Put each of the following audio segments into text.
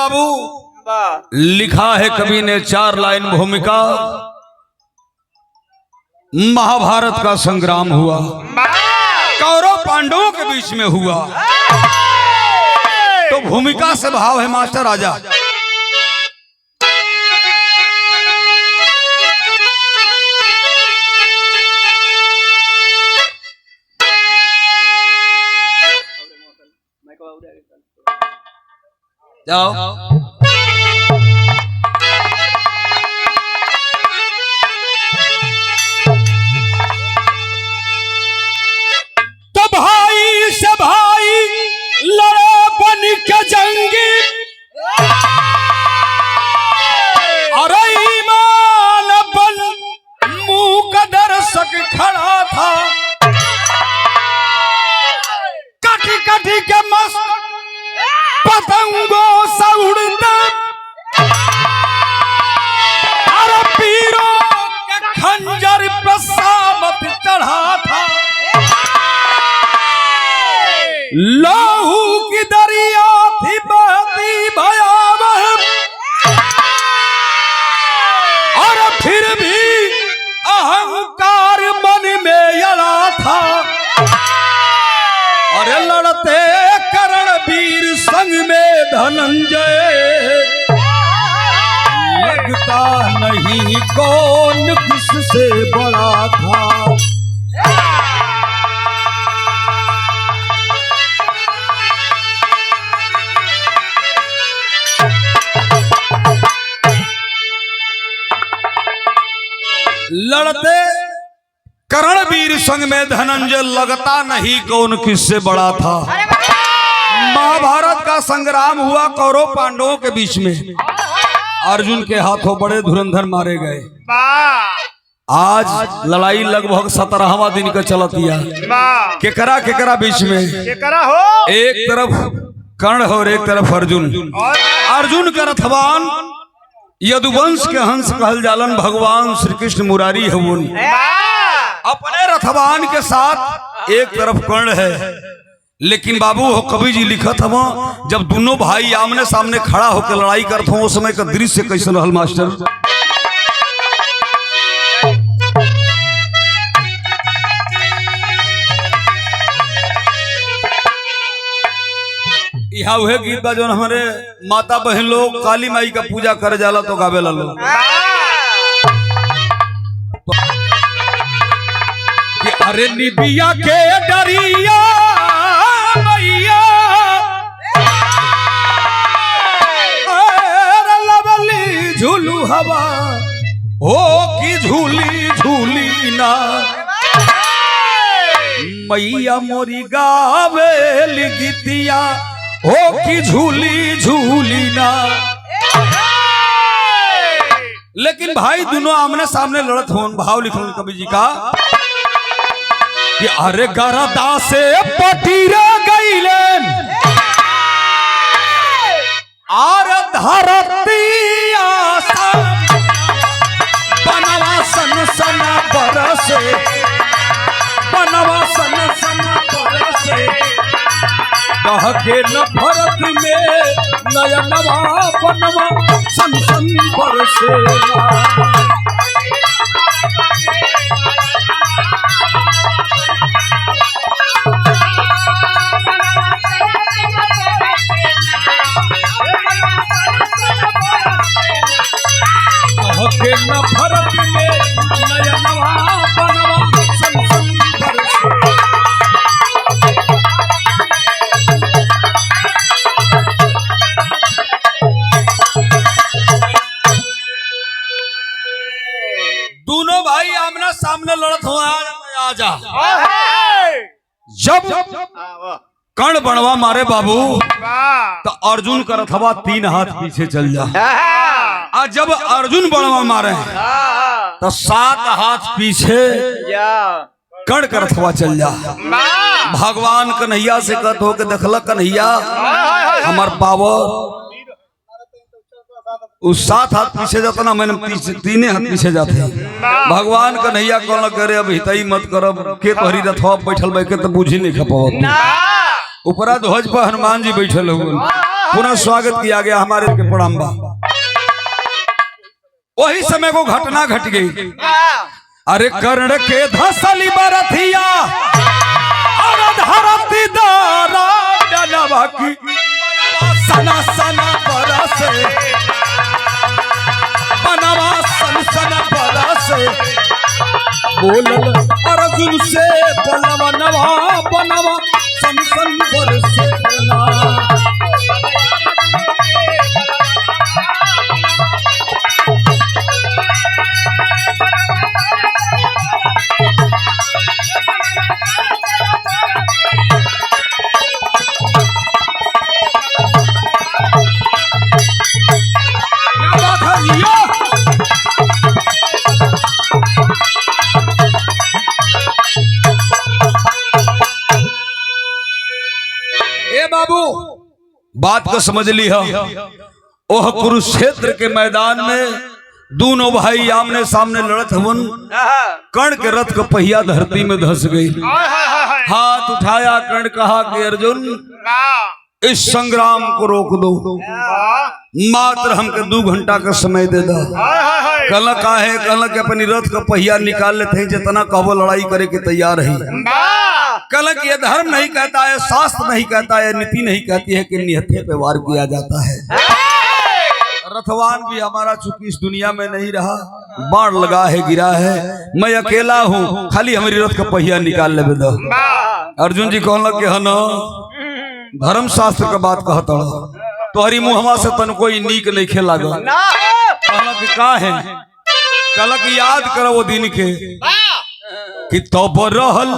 बाबू लिखा है कवि ने 4 लाइन भूमिका। महाभारत का संग्राम हुआ, कौरव पांडवों के बीच में हुआ। तो भूमिका से भाव है मास्टर राजा। जाओ तो भाई से भाई लड़े बन के जंगी, अरे ईमान बन मुंह का दर्शक खड़ा था। कटी कटी के मस्त पतंगों से उड़ते, अरे पीरों के खंजर पे सामत चढ़ा था। लहू की दरिया थी बहती भयावह, और फिर भी अहंकार मन में अड़ा था। अरे लड़ते करणवीर संग में धनंजय, लगता नहीं कौन किससे बड़ा था। लड़ते करणवीर संग में धनंजय, लगता नहीं कौन किससे बड़ा था। महाभारत का संग्राम हुआ कौरव पांडवों के बीच में। अर्जुन के हाथों बड़े धुरंधर मारे गए। आज लड़ाई लगभग 17वां दिन का चलतिया। केकरा केकरा बीच में, एक तरफ कर्ण और एक तरफ अर्जुन। अर्जुन का रथवान यदुवंश के हंस कहल जालन भगवान श्री कृष्ण मुरारी हवन। अपने रथवान के साथ एक तरफ कर्ण है। लेकिन बाबू हो कवि जी लिखत हवा, जब दोनों भाई आमने सामने खड़ा होकर लड़ाई करते हो, उस समय का दृश्य कैसे रहल मास्टर। यहाँ वह गीत बा जो हमारे माता बहन लोग काली माई का पूजा करे जाला तो गावे ला लोग कि अरे निबिया के डरिया मैया, अरे लवली झूलू हवा हो की झूली झूली ना, मैया मोरी गावे गीतिया हो की झूली झूली ना। लेकिन भाई दोनों आमने सामने लड़त हो। भाव लिखल कवि जी का कि अरे गरदा से पटीरे गईलेन, आर धरती आसन बनवा सन सन बरसे, बनवा सन सन बरसे, के न भरत में नयनवा बनवा सन सन बरसे। के न भरत में नयनवा बनवा सन सन बरसे। दोनों भाई आमना सामने लड़त हो। आजा जब कर्ण बनवा मारे बाबू, तो अर्जुन का रथवा 3 हाथ पीछे चल जा। और जब अर्जुन बनवा मारे तो 7 हाथ पीछे कर्ण का रथवा चल जा। भगवान कन्हैया से कहत हो के देखल कन्हैया हमार पावर, उस 7 हाथ पीछे जाता ना, मैंने 3 हाथ पीछे जाते। भगवान कन्हैया कौन करे अब हितई मत करब के तोहरी रथवा बैठल बैठे तो बुझी नहीं खपावत। ऊपरा ध्वज पर हनुमान जी बैठल हुए। पुनः स्वागत किया गया हमारे के प्रणाम बा। वही समय को घटना घट गई। अरे कर्ण के धसली बरथिया और धरती दारा डलवा की सना सना बरसे बनवा सन सन बरसे बोलल अर्जुन से बनवा नवा बनवा सन सन बरसे ना। बाबू बात को समझ ली है। ओह कुरुक्षेत्र के मैदान में दोनों भाई आमने सामने लड़त हवन। कर्ण के रथ का पहिया धरती में धस गई। हाथ उठाया कर्ण कहा कि अर्जुन इस संग्राम को रोक दो, मात्र हमके 2 घंटा का समय दे दो। कल का है कल के अपनी रथ का पहिया निकाल लेते हैं, जितना कहो लड़ाई करे के तैयार है। कल ये धर्म नहीं कहता है, शास्त्र नहीं कहता है, नीति नहीं कहती है कि निहत्थे पे वार किया जाता है। रथवान भी हमारा चूंकि इस दुनिया में नहीं रहा, बाण लगा है गिरा है, मैं अकेला हूँ, खाली हमारी रथ का पहिया निकाल ले दो। अर्जुन जी कहला कि हन धर्म शास्त्र का बात कहता तोहरी मुहमा से तन कोई नीक नहीं खेला कहला कि का है। कहला कि याद करो वो दिन के कि तब रहल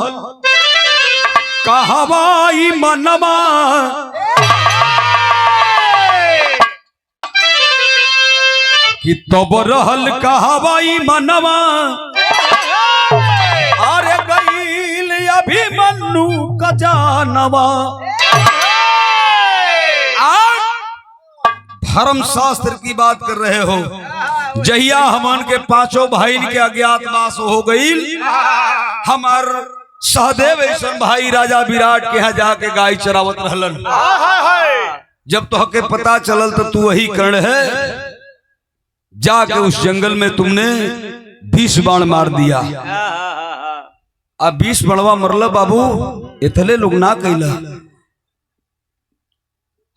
कहवाई मनवा कि तब रहल कहवाई मनवा अरे गईल अभिमन्यु का जानवा। धर्म शास्त्र की बात कर रहे हो। जहिया हमन के 5 भाई के अज्ञातवास हो गई, हमार सहदेव ऐसा भाई राजा विराट के यहाँ जाके गाय चरावत रहलन। जब तो हके पता चलल तो तू वही कर्ण है, जाके उस जंगल में तुमने 20 बाण मार दिया। अब 20 बड़वा मरल बाबू, इतने लोग ना कैला।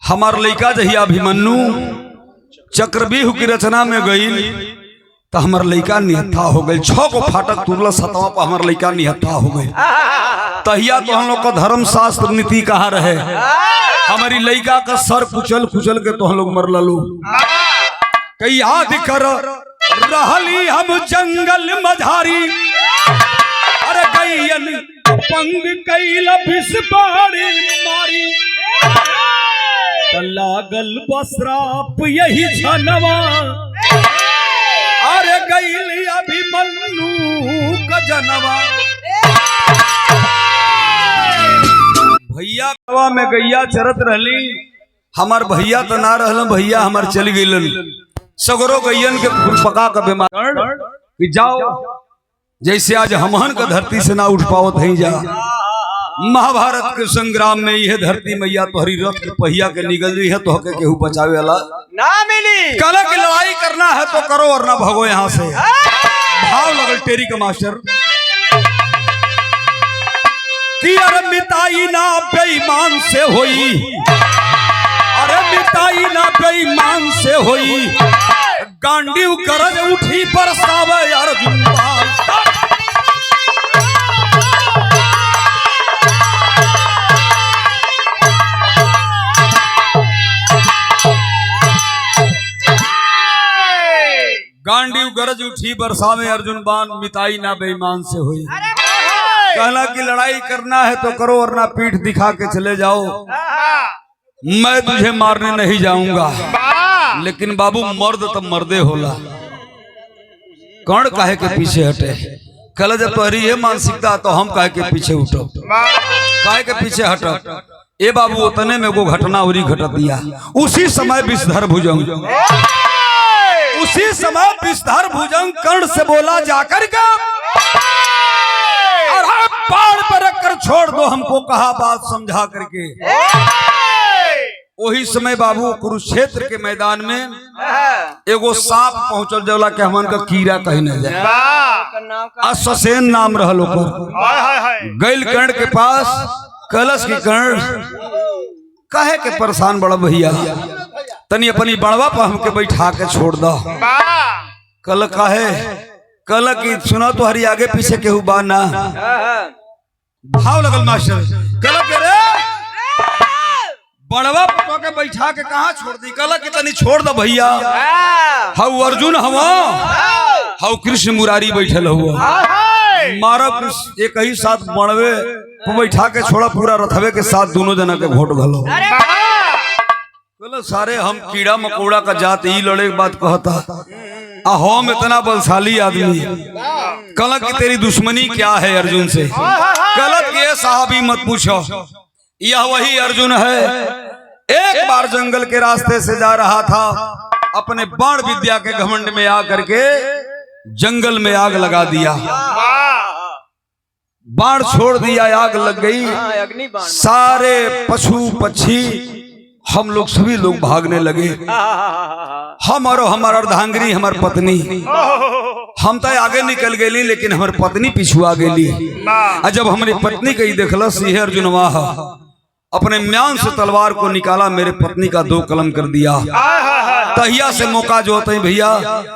हमार लड़का जहिया अभिमन्यु चक्रव्यूह की रचना में गई तो हमार लड़का निहत्था हो गई। 6 को फाटक तुरल, 7वां पर हमार लड़का निहत्था हो गई। तहिया तो हम लोग का धर्म शास्त्र नीति कहाँ रहे। हमारी लड़का का सर कुचल कुचल के तो हम लोग मरल लो। कई याद कर रहली हम जंगल मझारी, अरे गैयन पंग कैला बिस्बारी मारी, लागल बसराप यही झनवा अरे गईल अभिमन्यु का जनवा। भैया कवा में गैया चरत रहली, हमार भैया तो ना रहल, भैया हमार चल गईलन। सगरो गैयन के पका का बीमार कि जाओ, जैसे आज हमहन का धरती से ना उठ पावत है। जा महाभारत के संग्राम में यह धरती मैया तोहरी रथ के पहिया के निकल रही है, तो हके केहू बचावे वाला ना मिली। कल की लड़ाई करना है तो करो और ना भगो यहाँ से। भाव लगल टेरी का मास्टर कि अरे मिताई ना बेईमान से होई, अरे मिताई ना बेईमान से होई, गांडीव गरज उठी बरसावे अर्जुन पाल। गांडीव गरज उठी बरसावे अर्जुन बाण, मिताई ना बेईमान से हुई। कहला कि लड़ाई करना है तो करो और ना पीठ दिखा के चले जाओ, मैं तुझे मारने नहीं जाऊंगा। लेकिन बाबू मर्द तो मर्दे होला, कौन काहे के पीछे हटे। कहला जब तुम्हारी ये मानसिकता तो हम काहे के पीछे उठो, काहे के पीछे हटो। ए बाबू उतने में वो घटना उरी घटत दिया। उसी समय विषधर भुजंग, उसी समय विषधर भुजंग कर्ण से बोला जाकर के और बाण पर रखकर छोड़ दो हमको, कहा बात समझा करके। वही समय बाबू कुरुक्षेत्र के मैदान में एगो सांप पहुंचल जवला के हमन का कीड़ा कहीं न जाए। अश्वसेन नाम रहल ओकर। गैल कर्ण के पास कलश की कर्ण कहे के परेशान बड़ा भैया तनी अपनी बड़वा पर हमके बैठा के छोड़ दो। कल कहे कल की सुना तो हरी आगे पीछे केहू बा ना। भाव लगल मास्टर कल के रे बड़वा पटो के बैठा के कहाँ छोड़ दी। कल की तनी छोड़ दो भैया। हाउ अर्जुन हवा हाउ कृष्ण मुरारी बैठल हुआ मारा एक ही साथ बड़वे बैठा के छोड़ा पूरा रथवे के साथ दोनों जना के घोट घलो। सारे हम कीड़ा मकोड़ा का जात ही लड़े के बात कहता हम इतना बलशाली आदमी। कलक की तेरी दुश्मनी क्या है अर्जुन से। कलक के साहबी मत पूछो यह वही अर्जुन है। एक बार जंगल के रास्ते से जा रहा था अपने बाण विद्या के घमंड में आकर के जंगल में आग लगा दिया। बाण छोड़ दिया आग लग गई। सारे पशु पक्षी हम लोग सभी लोग भागने लगे। हम और हमार अर्धांगिनी हमार पत्नी हम तो आगे निकल गई लेकिन हमार पत्नी पिछुआ गई। जब हमारी पत्नी कही देखल सिंह अर्जुनवा अपने म्यान से तलवार को निकाला मेरे पत्नी का 2 कलम कर दिया। तहिया से मौका जो होता है भैया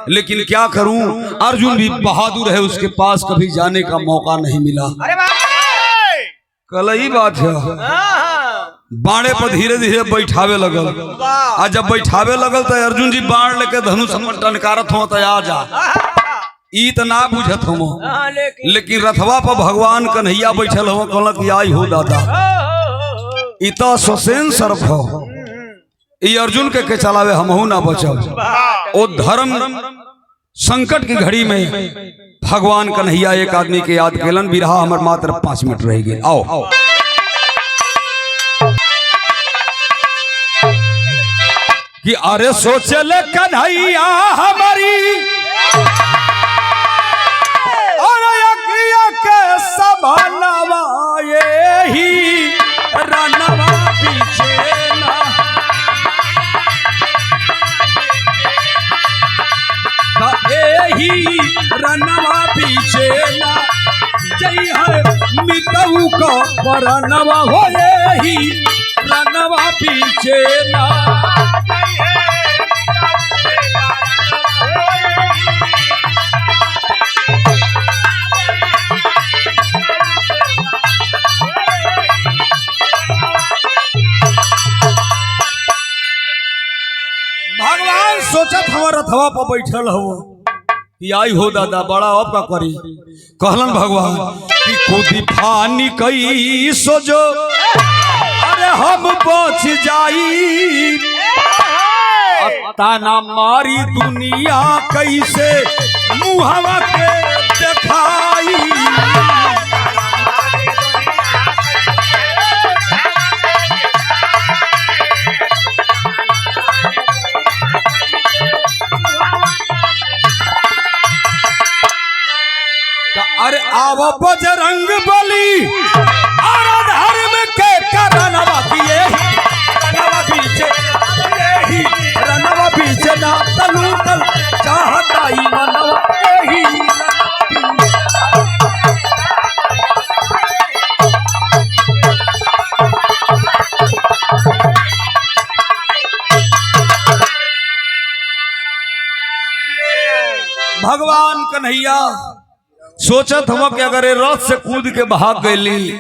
लेकिन क्या करूं अर्जुन भी बहादुर है उसके पास कभी जाने का मौका नहीं मिला। कल ही बात है बाणे पर धीरे धीरे बैठावे लगल। आज जब बैठावे लगल तो अर्जुन जी बाण लेके धनुष टनकारत हो तो आ जा ई तो ना बुझत हो लेकिन रथवा पर भगवान कन्हैया बैठल हो कहलक आई हो दादा ई तो स्वसेन सर्फ हो ई अर्जुन के चलावे हमहू ना बचब। ओ धर्म संकट की घड़ी में भगवान कन्हैया एक आदमी के याद केलन। बिरहा हमर मात्र 5 मिनट रह गए। आओ कि अरे सोचल कन्हैया हमारी अरे अखिया के सबनवा ही रनवा पीछे ना ही रनवा पीछे ना जय है मितऊ को परनवा हो ही रनवा पीछे ना। भगवान सोचत हमारा रथवा पर बैठल हो कि आई हो दादा बड़ा अब का करी। कहलन भगवान कि खुदी फानी कई सोजो अरे हम बच जाई ताना मारी दुनिया कैसे मुहवा के दिखाई। अरे आव बजरंग बली और धर्म के करनवा किए रनवा पीछे ही रनवा पीछे ना तलू तल चाहता ही मनवा ही। भगवान कन्हैया सोचत हम कि अगर रथ से कूद के भाग गई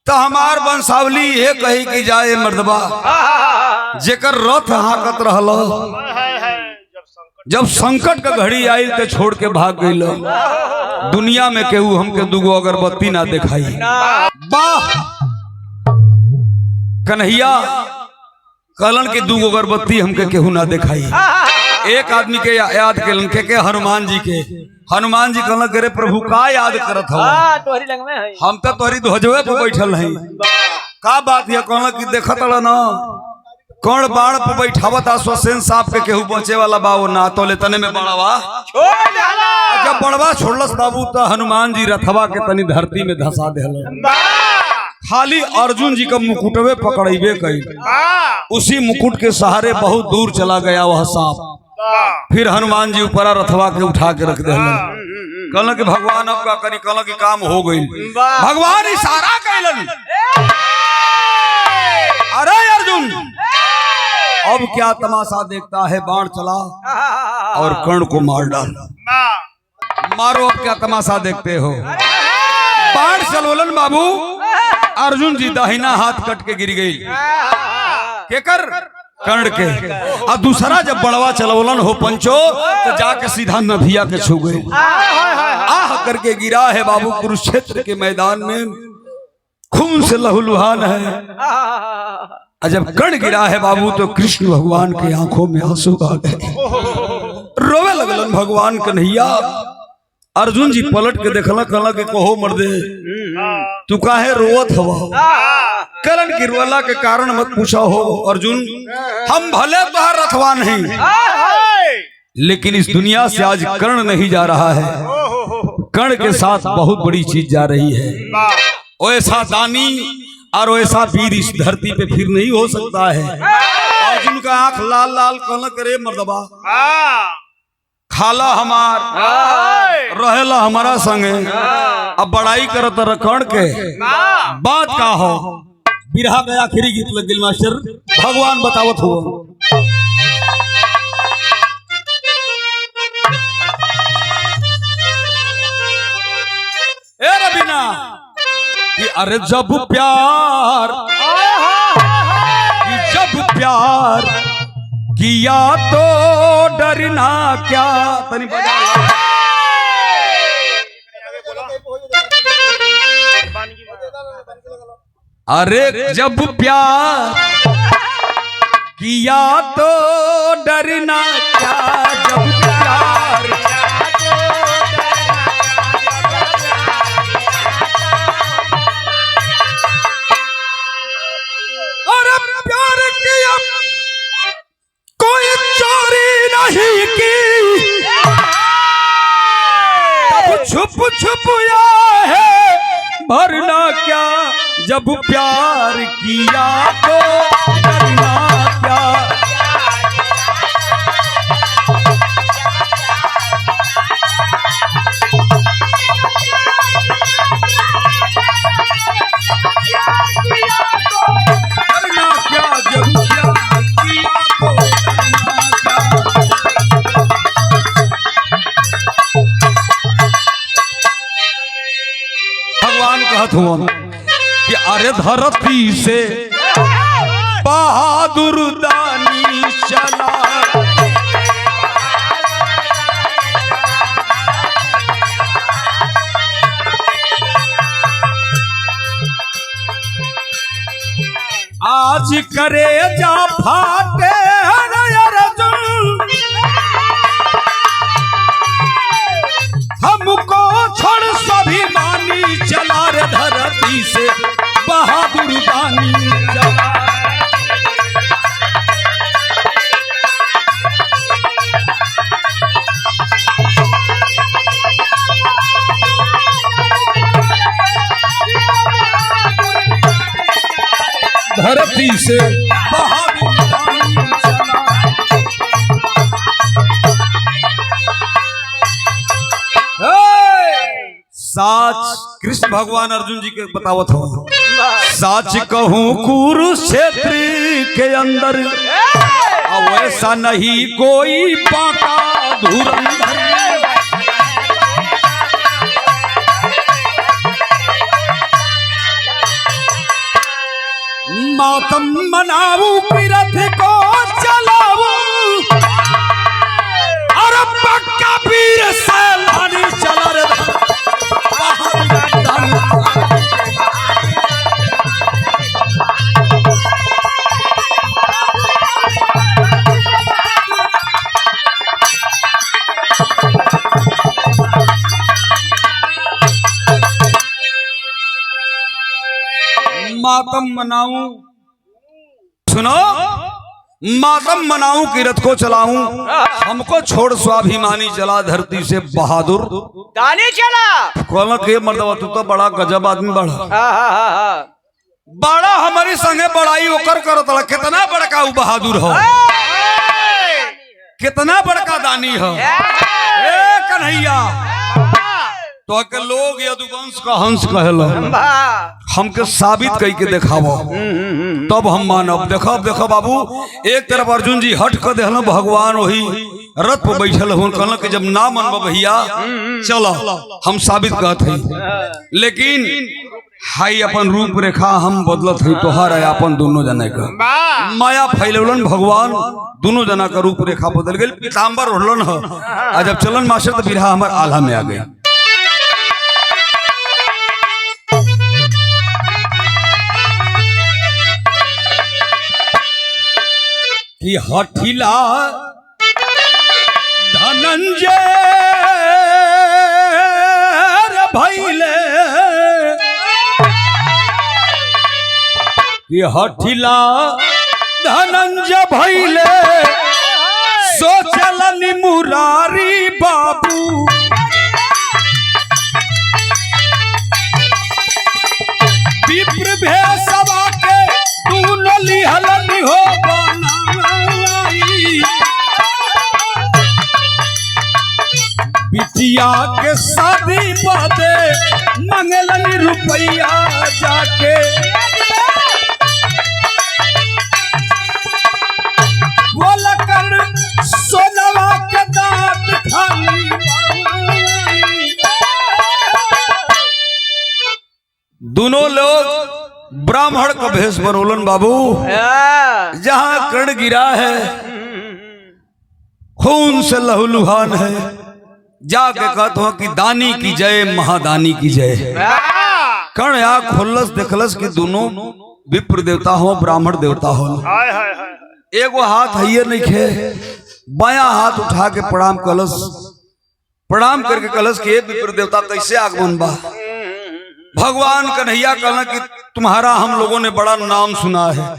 तो हमार वंशावली ये कही कि जाए मर्दबा जेकर रथ हाकत रहल जब संकट का घड़ी आई तो छोड़ के भाग गई। दुनिया में केहू हमके 2 अगरबत्ती ना दिखाई। वाह कन्हैया कहलन के 2 अगरबत्ती हमके केहू ना दिखाई। एक आदमी के याद के हनुमान जी के। हनुमान जी कहल करे प्रभु का याद करत हो हम तो तोहरी ध्वजवे पे बैठल है का बात है। कहल कि देखत न कौन बाण पे बैठावत स्वसेन सांप के केहू बचे वाला बाबू ना तो ले तने में बड़वा जब बड़वा छोड़लस बाबू तो हनुमान जी रथवा के तनी धरती में धसा देल। खाली अर्जुन जी का मुकुटवे पकड़ेबे कई। उसी मुकुट के सहारे बहुत दूर चला गया वह सांप। फिर हनुमान जी ऊपर रथवा के उठा के रख दे। कहल कि भगवान अब का करी, कहल कि काम हो गई। भगवान इशारा कैलन, अरे अर्जुन अब क्या तमाशा देखता है, बाण चला और कर्ण को मार डाल। मारो, अब क्या तमाशा देखते हो। बाण चलोलन बाबू, अर्जुन जी दाहिना हाथ कट के गिर गई। के कर कर्ण के। और दूसरा जब बड़वा चलवलन हो पंचो तो जाके सीधा नदिया के छू गए। आह करके गिरा है बाबू कुरुक्षेत्र के मैदान में, खून से लहूलुहान है। और जब कर्ण गिरा है बाबू तो कृष्ण भगवान की आंखों में आंसू आ गए, रोवे लगलन भगवान कन्हैया। अर्जुन जी पलट के देखला, कहला कि कहो मर्दे तू काहे रोवत हवा। करण की रोला के कारण मत पूछा हो अर्जुन, हम भले तुहार रथवा नहीं, लेकिन इस दुनिया से आज कर्ण नहीं जा रहा है। कर्ण के साथ बहुत बड़ी चीज जा रही है। वैसा दानी और वैसा वीर इस धरती पे फिर नहीं हो सकता है। अर्जुन का आंख लाल लाल कहला करे मर्दबा खाला हमार रहेला हमारा संगे, अब बड़ाई करत कर्ण के बात का हो। बिरहा गया आखिरी गीत लग गई मास्टर, भगवान बतावत हो। ए रबीना कि अरे जब प्यार किया तो डरना क्या। तनी अरे जब प्यार किया तो डरना क्या, जब प्यार अरे प्यार किया कोई चोरी नहीं की, तब छुप छुप है भरना क्या, जब प्यार किया तो डरना क्या। डरना क्या, जब प्यार किया तो भगवान कहत हुआ कि अरे धरती से बहादुर दानी चला, आज करे जा फाटे हमको छोड़ स्वाभिमानी चला रे धरती से बहादुर दानी चला। धरती से बहादुर दानी चला। साच कृष्ण भगवान अर्जुन जी के बतावत हो, साच कहूं कुरुक्षेत्र के अंदर अब ऐसा नहीं कोई बाका धुरंधर। मातम मनाऊ रथ को चलाऊ और पक्का वीर सैलानी चला रे। मातम मनाऊं, सुनो, मातम मनाऊं कि रथ को चलाऊं, हमको छोड़ स्वाभिमानी चला धरती से बहादुर दानी चला। कहला के मर्दवा तू तो बड़ा गजब आदमी बड़ा। बड़ा हमारी संगे बड़ाई ओकर करत ला। कितना बड़का उ बहादुर हो, कितना बड़का दानी हो। ए कन्हैया तो के लोग यदुवंश का हंस कहल, हमके साबित कई के देखावो तब हम मानब। देखो देखो बाबू, एक तरफ अर्जुन जी हट कर देहल, भगवान वही रथ पर बैठल हो, कहल कि जब ना मनब भैया चलो हम साबित कहते हैं। लेकिन हाई अपन रूप रेखा हम बदलत है, तोहार है अपन दोनों जने का माया फैलौलन। भगवान दोनों जना का रूप रेखा बदल गई, पीताम्बर ओढ़लन हो। आ जब चलन मास्टर तो बिरहा हमार आल्हा में आ गई कि हठिला धनंजय भैले, कि हठिला धनंजय भैले, सोचलनि मुरारी बाबू, विप्र भेषवा के दूनो लिहलनि हो बनाई, बिटिया के शादी बादे मंगलनि रुपया जाके, सोनवा के दांत खाली। दोनों लोग ब्राह्मण का भेष बनोलन बाबू। जहां कर्ण गिरा है खून से लहूलुहान है, जाके कहते हो कि दानी की जय, महादानी की जय। कर्ण आँख खोलस देखलस कि दोनों विप्र देवता हो, ब्राह्मण देवता हो। एगो हाथ है नहीं खे, बाया हाथ उठा के प्रणाम कलश, प्रणाम करके कलश के विप्र देवता कैसे आगमन बा। भगवान कन्हैया कहना कि तुम्हारा हम लोगों ने बड़ा नाम सुना है,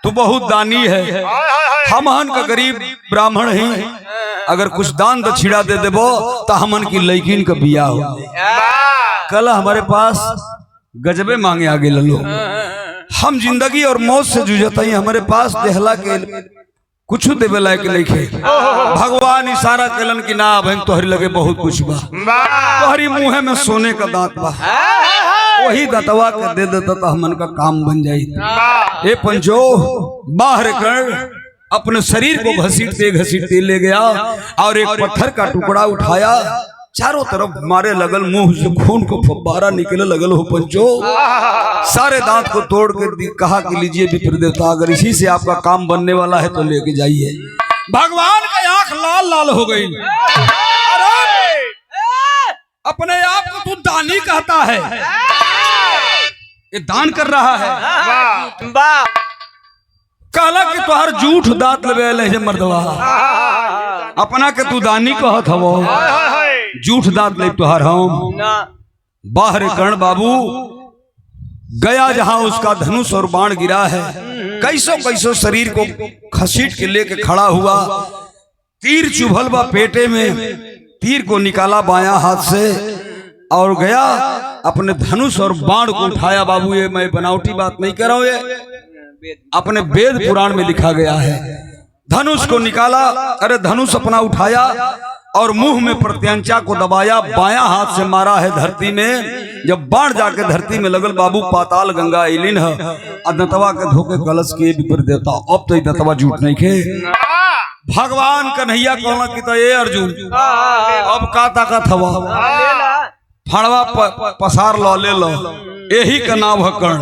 तू बहुत दानी है, हमहन का गरीब ब्राह्मण ही, अगर कुछ दान दक्षिणा दे देबो तो हमन की लड़किन का बियाह हो। कल हमारे पास गजबे मांगे आगे ललो, हम जिंदगी और मौत से जूझत हई, हमारे पास देहला के कुछ देवे लायक नहीं। भगवान इशारा कलन की ना बहन तोहरी लगे बहुत कुछ बा, तोहरी मुँह में सोने का दांत बा, वही दतवा के दे देता तो हमन का काम बन जाये। ए पंचो बाहर कर अपने शरीर को घसीटते ले गया और एक पत्थर का टुकड़ा उठाया, चारों तरफ मारे लगल, मुंह से खून को फब्बारा निकले लगल हो। पंचो सारे दांत को तोड़ कर कहा कि लीजिए विप्र देवता, अगर इसी से आपका काम बनने वाला है तो लेके जाइए। भगवान का आंख लाल लाल हो गई। अरे अपने आप को तू दानी कहता है, ये दान कर रहा है। कहला कि तुहार झूठ दांत लगे मर्दवा, अपना के तू दानी कहत हवो, झूठ दांत ले तुहार हम। बाहर कर्ण बाबू गया जहां उसका धनुष और बाण गिरा है, कैसो कैसो शरीर को खसीट के लेके खड़ा हुआ, तीर चुभल बा पेटे में, तीर को निकाला बायां हाथ से और गया अपने धनुष और बाण को उठाया। बाबू ये मैं बनावटी बात नहीं कर रहा हूं, ये अपने वेद पुराण में लिखा गया है। धनुष को निकाला, अरे धनुष अपना उठाया और मुंह में प्रत्यंचा को दबाया, बायां हाथ से मारा है धरती में। जब बाण जाके धरती में लगल बाबू, पाताल गंगा इलिन है, दतवा के धोखे कलश के विप्र देवता। अब तो दतवा झूठ नहीं खे। भगवान कन्हैया कहना कि तो ये अर्जुन अब का ताकत हवा, फड़वा पसार लो, ले लो, यही का नाम है कर्ण।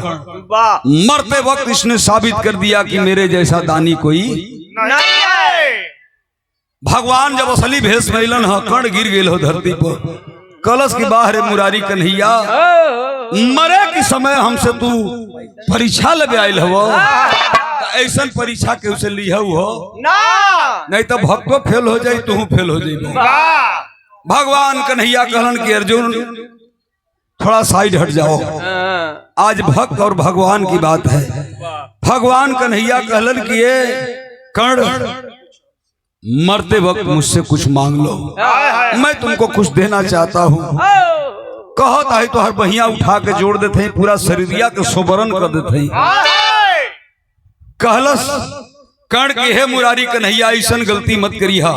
मरते वक्त इसने साबित कर दिया कि मेरे जैसा दानी कोई नहीं है। भगवान जब असली भेष मिलन है, कर्ण गिर गेल हो धरती पर। कलश की बाहर मुरारी कन्हैया, मरे के समय हमसे तू परीक्षा ले आयल हो, ऐसा परीक्षा के उसे लिया हो, नहीं तो भक्तो फेल हो जाये, तू फेल हो जाये। भगवान कन्हैया कहलन कि अर्जुन थोड़ा साइड हट जाओ, आज भक्त और भगवान की बात है। भगवान कन्हैया कहलन कि ये कर्ण मरते वक्त मुझसे कुछ मांग लो, मैं तुमको कुछ देना चाहता हूँ। कहत है तो हर बहिया उठा के जोड़ देते हैं, पूरा शरीरिया के सोबरन कर देते हैं। कहलस कर्ण के हे मुरारी कन्हैया ऐसन गलती मत करिहा,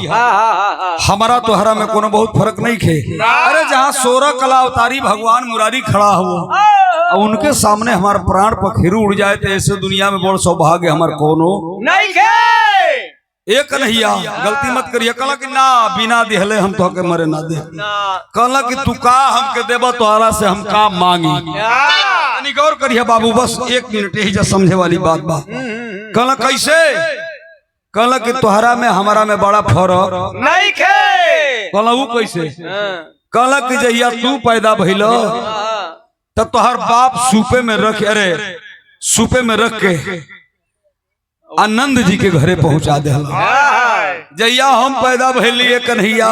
हमारा तोहरा में कोनो बहुत फर्क नहीं खे। अरे जहाँ 16 कला अवतारी भगवान मुरारी खड़ा हुआ और उनके सामने हमारा प्राण पखेरु उड़ जाए तो ऐसे दुनिया में बड़ सौभाग्य हमार कोनो नहीं खे। एक कन्हैया गलती मत करिए। कहला कि ना बिना दिहले हम तो के मरे ना दे। कहला कि तू का हमके देबा तोहरा से हम का मांगी। तनी गौर करिए बाबू, बस 1 मिनट यही जा समझे वाली बात बा। कहला कैसे? कहला कि तोहरा में हमारा में बड़ा फर्क नहीं खे। कहला वो कैसे? कहला कि जहिया तू पैदा भइलो तब तोहर बाप सूपे में रख, अरे सूपे में रख के आनंद जी के घरे पहुंचा दे। जहिया हम पैदा भइलिए कन्हैया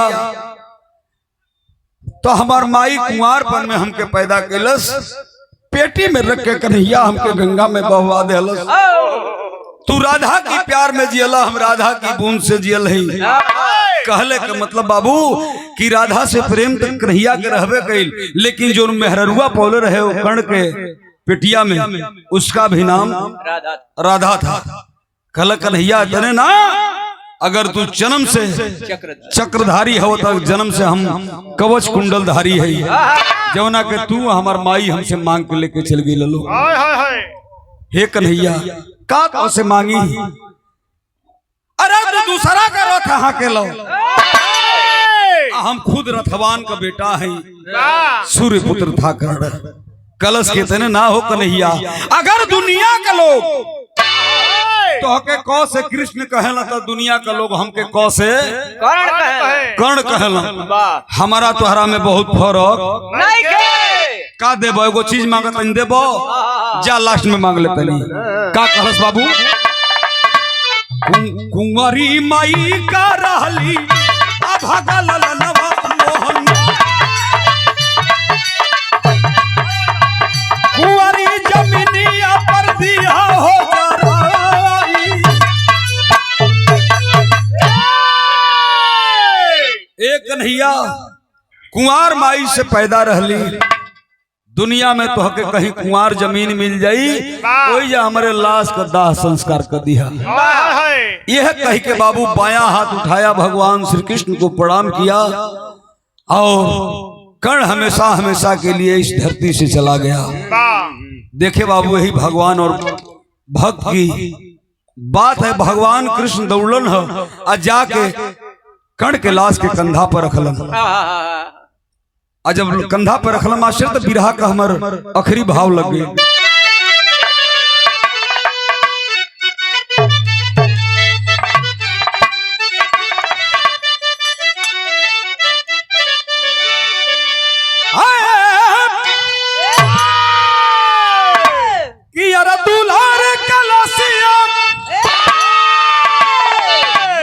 तो हमार माई कुंवारपन में हमके पैदा केलस, पेटी में रख के कन्हैया हमके गंगा में बहवा देलस। तू राधा की प्यार में जियला, हम राधा की बूंद से जियल ही। कहले के मतलब बाबू कि राधा से प्रेम तक कन्हैया के रहबे कइल, लेकिन जो मेहररुआ पौले रहे वो कर्ण के पेटिया में उसका भी नाम राधा था। कहला कन्हैया तने ना, अगर तू जन्म से चक्रधारी हो तो जन्म से हम कवच कुंडल धारी है, जवना के तू हमार माई हमसे मांग के लेके चल गई। लो हे कन्हैया का तो से मांगी? अरे तू दूसरा का रथ हाँ के लो, हम खुद रथवान का बेटा है, सूर्य पुत्र था कर्ण। कलश के तने ना हो कन्हैया, अगर दुनिया के लोग तो हके कौ से कृष्ण कहला तो दुनिया का लोग हमके कौ से कर्ण कहला। हमारा तोहरा में बहुत फर्क नहीं खे। का देबो? एगो चीज मांगत नहीं देबो, जा लास्ट में मांग लेते नहीं। का कहलस बाबू? कुंवरी माई का रहली भागा ललनवा मोहन, कुंवरी जमीनिया पर दिया हो एक कन्हैया कुंवार माई से पैदा रहली। दुनिया में तो हके कहीं कुंवार जमीन मिल जाई, कोई जा हमारे लाश का दाह संस्कार कर दिया। यह कह के बाबू बायां हाथ उठाया, भगवान श्री कृष्ण को प्रणाम किया और कर्ण हमेशा हमेशा के लिए इस धरती से चला गया। देखे बाबू यही भगवान और भक्त की बात है। भगवान कृष्ण दौड़लन है और जाके कर्ण के लाश के कंधा पर रखलन। और जब कंधा पर रखलन मास्टर तो बिरहा का हमर आखिरी भाव लग गए। कि यार दुलार कलसिया,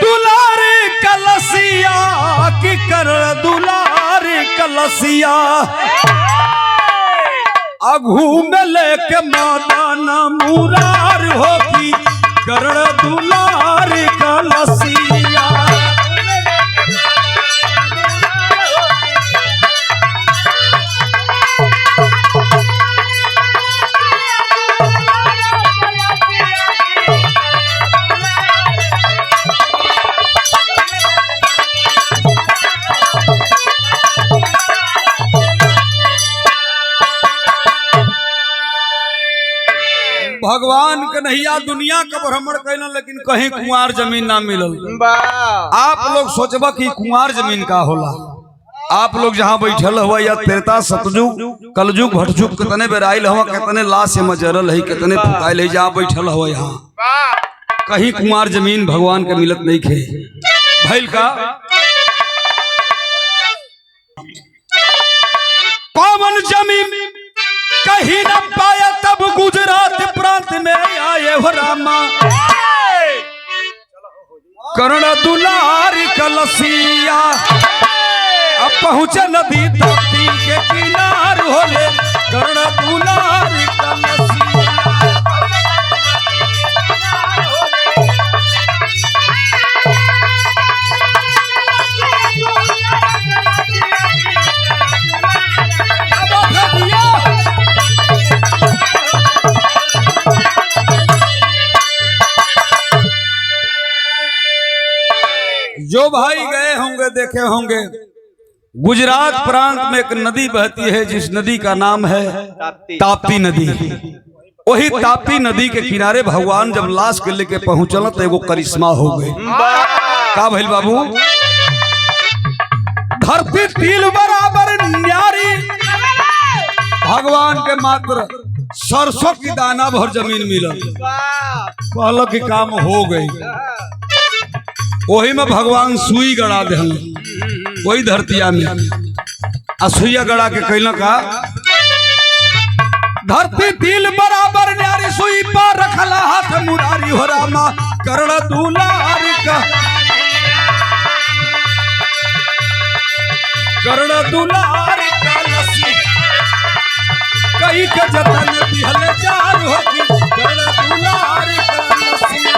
दुलार कलसिया की कर दुलार कलसिया, अघू में लेके मादाना मुरार होगी करण दुलार कलसिया। भगवान कन्हैया दुनिया का भ्रमण कैलन, लेकिन कहीं कुंवार जमीन ना मिलल। आप लोग सोचबा कि कुंवार जमीन का होला। आप लोग जहाँ बैठल हुआ या त्रेता सतयुग कलयुग भटयुग कितने बेराइल हुआ, कितने लाश से मजरल है, कितने फुकाइल है, जहाँ बैठल हुआ यहाँ कहीं कुंवार जमीन भगवान के मिलत नहीं खे। भइल का पावन जमीन कहीं न पाया, तब गुजरात प्रांत में आए हो रामा कर्ण दुलार कलसिया। अब पहुंचे नदी ताप्ती के किनार होले कर्ण दुलार कलसिया। देखे होंगे, गुजरात प्रांत में एक नदी बहती है जिस नदी का नाम है ताप्ती नदी। वही ताप्ती नदी के किनारे भगवान जब लाश के लेके पहुंचल तो एगो करिश्मा हो गई। का भइल बाबू? धरती तिल बराबर न्यारी, भगवान के मात्र सरसों की दाना भर जमीन मिलल। कहलो कि काम हो गई। वही में भगवान सुई गड़ा दे, वही धरतिया में सुइया गड़ा के कैल का धरती तिल बराबर न्यारी, सुई पर रखला हाथ मुरारी हो रामा कर्ण दुलार का, कर्ण दुलार का लसी कई के जतन दिहल जार होगी, कर्ण दुलार का लसी।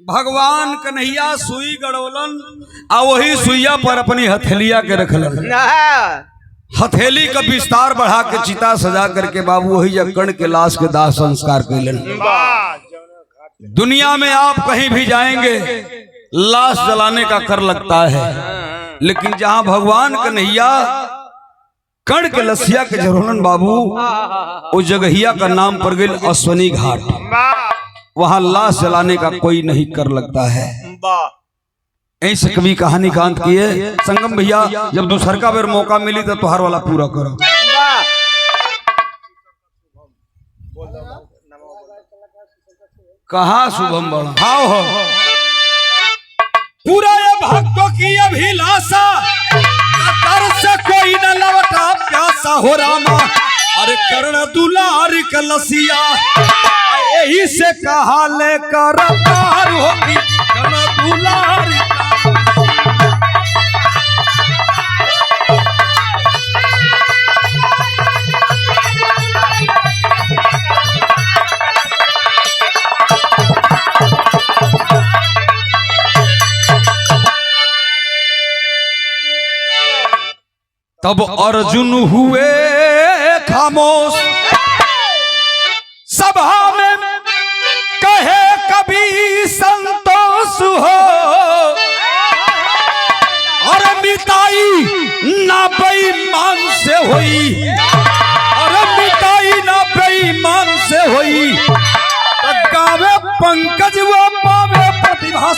भगवान कन्हैया सुई गड़ौलन आ वही सुइया पर अपनी हथेलिया के रखलन। हथेली का विस्तार बढ़ा के चिता सजा करके बाबू वही जब कर्ण के लाश के दाह संस्कार कैलन। दुनिया में आप कहीं भी जाएंगे लाश जलाने का कर लगता है, लेकिन जहां भगवान कन्हैया कर्ण के लसिया के जरोलन बाबू, उस जगहिया का नाम पड़ गई अश्वनी घाट। वहां लाश जलाने का कोई नहीं कर लगता है। ऐसे कभी कहानी कांत किए संगम भैया, जब दूसर बेर मौका मिली तो तुहार वाला पूरा करो। कहा शुभम बड़ा हाओ हो पूरा ये भक्तों की अभिलाषा, तर से कोई न लौटा प्यासा हो रामा, अरे कर्ण दुलार का लसिया यही से कहा लेकर पार होगी, कर्ण दुलार तब अर्जुन हुए खामोश, सभा में कहे कभी संतोष हो, और मिताई ना बेईमान से होई, और मिताई ना बेईमान से होई, गावे पंकज वो पावे प्रतिभा।